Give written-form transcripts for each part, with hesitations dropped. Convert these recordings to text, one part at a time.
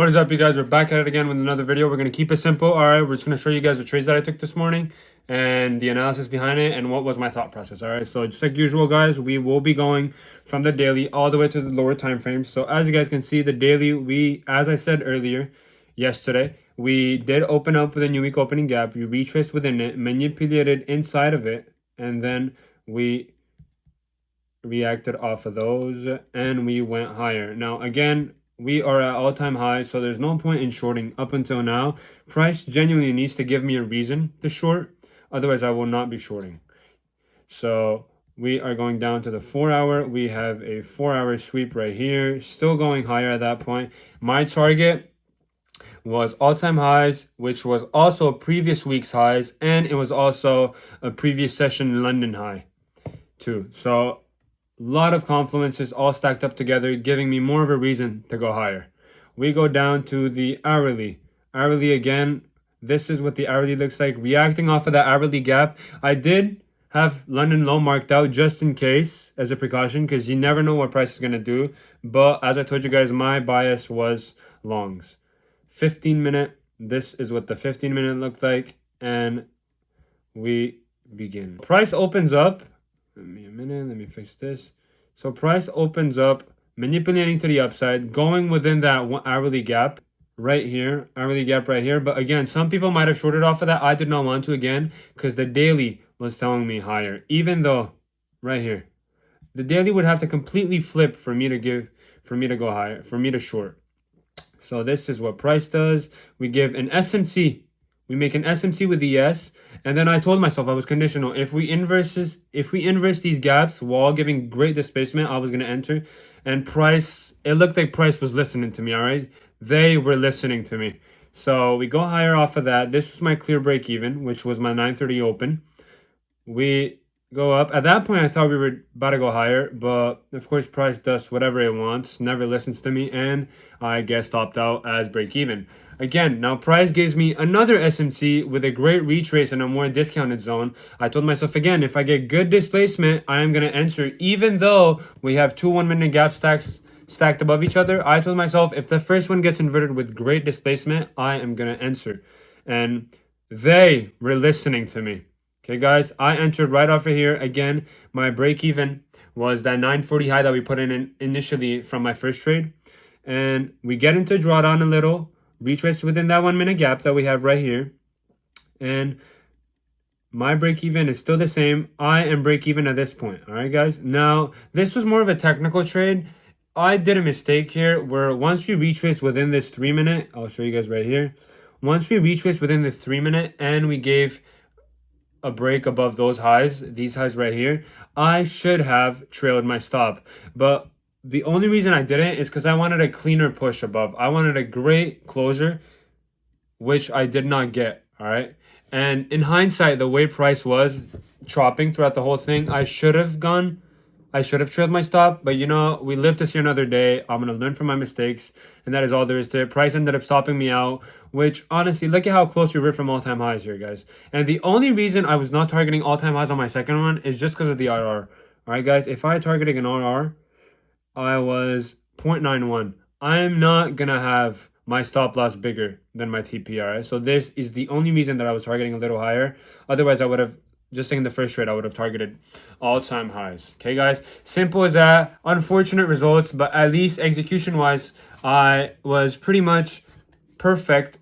What is up, you guys? We're back at it again with another video. We're going to keep it simple. All right, we're just going to show you guys the trades that I took this morning and the analysis behind it and what was my thought process. All right, so just like usual, guys, we will be going from the daily all the way to the lower time frames. So as you guys can see, the daily, as I said earlier, yesterday, we did open up with a new week opening gap. We retraced within it, manipulated inside of it, and then we reacted off of those and we went higher. Now, again, we are at all-time high, so there's no point in shorting up until now. Price genuinely needs to give me a reason to short. Otherwise, I will not be shorting. So we are going down to the 4-hour. We have a 4-hour sweep right here. Still going higher at that point. My target was all-time highs, which was also previous week's highs. And it was also a previous session London high too. So lot of confluences all stacked up together, giving me more of a reason to go higher. We go down to the hourly. Hourly again, this is what the hourly looks like. Reacting off of that hourly gap, I did have London low marked out just in case as a precaution because you never know what price is going to do. But as I told you guys, my bias was longs. 15-minute, this is what the 15-minute looked like. And we begin. Price opens up. Give me a minute, let me fix this. So price opens up, manipulating to the upside, going within that hourly gap right here, hourly gap right here. But again, some people might have shorted off of that. I did not want to again because the daily was telling me higher, even though right here, the daily would have to completely flip for me to go higher, for me to short. So this is what price does. We give an SMC. We make an SMC with the S, and then I told myself I was conditional. If we inverse these gaps while giving great displacement, I was gonna enter. And price, it looked like price was listening to me. All right, they were listening to me. So we go higher off of that. This was my clear break even, which was my 9:30 open. We go up. At that point, I thought we were about to go higher, but of course, price does whatever it wants, never listens to me, and I guess stopped out as break even. Again, now price gives me another SMC with a great retrace in a more discounted zone. I told myself again, if I get good displacement, I am going to enter, even though we have two 1-minute gap stacks stacked above each other. I told myself, if the first one gets inverted with great displacement, I am going to enter. And they were listening to me. Okay, guys, I entered right off of here. Again, my break even was that 940 high that we put in initially from my first trade. And we get into drawdown a little, retrace within that 1-minute gap that we have right here. And my break even is still the same. I am break even at this point. All right, guys. Now, this was more of a technical trade. I did a mistake here where once we retrace within this 3-minute, I'll show you guys right here. Once we retrace within the 3-minute and we gave a break above those highs, these highs right here, I should have trailed my stop. But the only reason I didn't is because I wanted a cleaner push above. I wanted a great closure, which I did not get. All right. And in hindsight, the way price was chopping throughout the whole thing, I should have trailed my stop. But you know, we live to see another day. I'm going to learn from my mistakes. And that is all there is to it. Price ended up stopping me out, which honestly, look at how close we were from all-time highs here, guys. And the only reason I was not targeting all-time highs on my second one is just because of the RR. All right, guys, if I had targeting an RR, I was 0.91. I'm not going to have my stop loss bigger than my TPR. So this is the only reason that I was targeting a little higher. Otherwise, I would have, just in the first trade, I would have targeted all-time highs. Okay, guys? Simple as that. Unfortunate results, but at least execution-wise, I was pretty much perfect.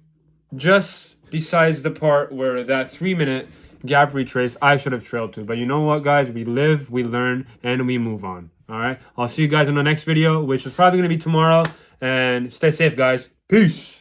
Just besides the part where that 3-minute gap retrace, I should have trailed to. But you know what, guys? We live, we learn, and we move on. All right? I'll see you guys in the next video, which is probably going to be tomorrow. And stay safe, guys. Peace.